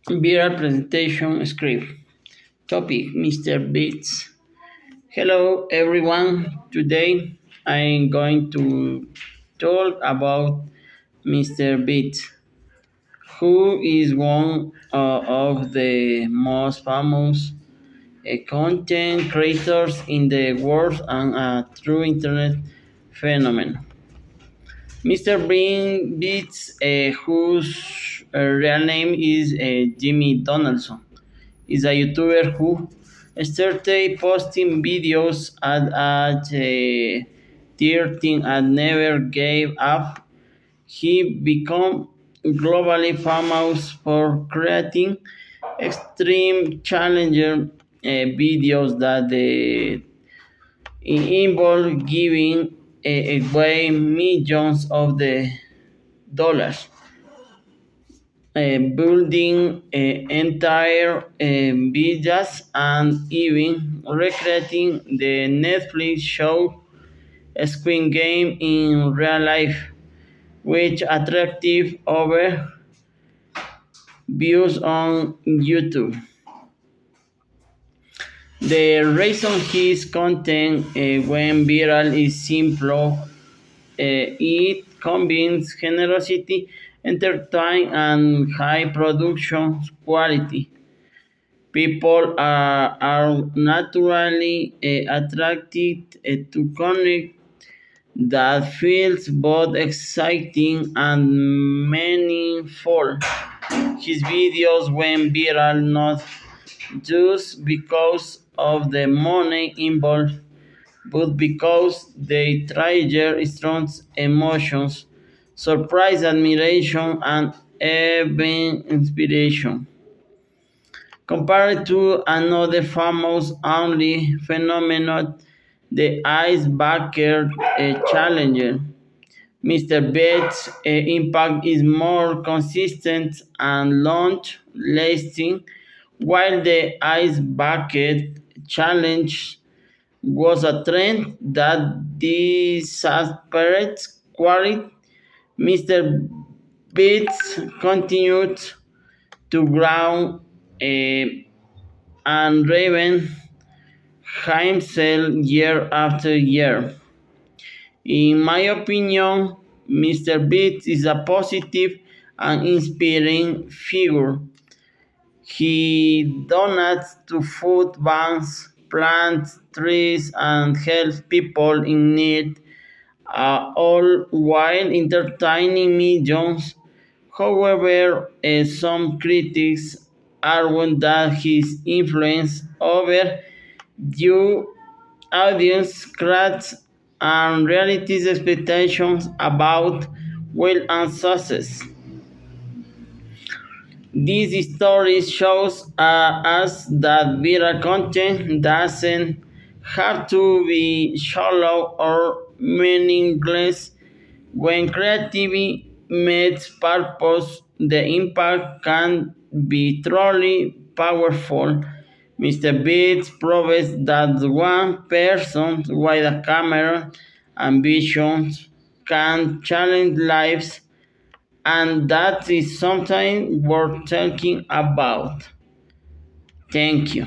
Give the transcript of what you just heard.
Viral presentation script. Topic Mr. Beats. Hello everyone. Today I'm going to talk about Mr. Beats, who is one of the most famous content creators in the world and a true internet phenomenon. Mr. Bean Beats, whose real name is Jimmy Donaldson, is a YouTuber who started posting videos at 13 and never gave up. He became globally famous for creating extreme challenger videos that involve giving away millions of the dollars, building entire villas, and even recreating the Netflix show Squid Game in real life, which attracted over views on YouTube. The reason his content went viral is simple. It combines generosity, entertainment, and high production quality. People are naturally attracted to content that feels both exciting and meaningful. His videos went viral not just because of the money involved, but because they trigger strong emotions, surprise, admiration, and even inspiration. Compared to another famous only phenomenon, the Ice Bucket Challenger, Mr. Bates' impact is more consistent and long-lasting, while the Ice Bucket Challenge was a trend that disapparates quality. Mr. Bates continued to grow and Raven himself year after year. In my opinion, Mr. Beats is a positive and inspiring figure. He donates to food banks, plants trees, and helps people in need, all while entertaining millions. However, some critics argue that his influence over the audience creates unrealistic expectations about wealth and success. This story shows us that viral content doesn't have to be shallow or meaningless. When creativity meets purpose, the impact can be truly powerful. Mr. Beats proves that one person with a camera and visions can challenge lives, and that is something worth talking about. Thank you.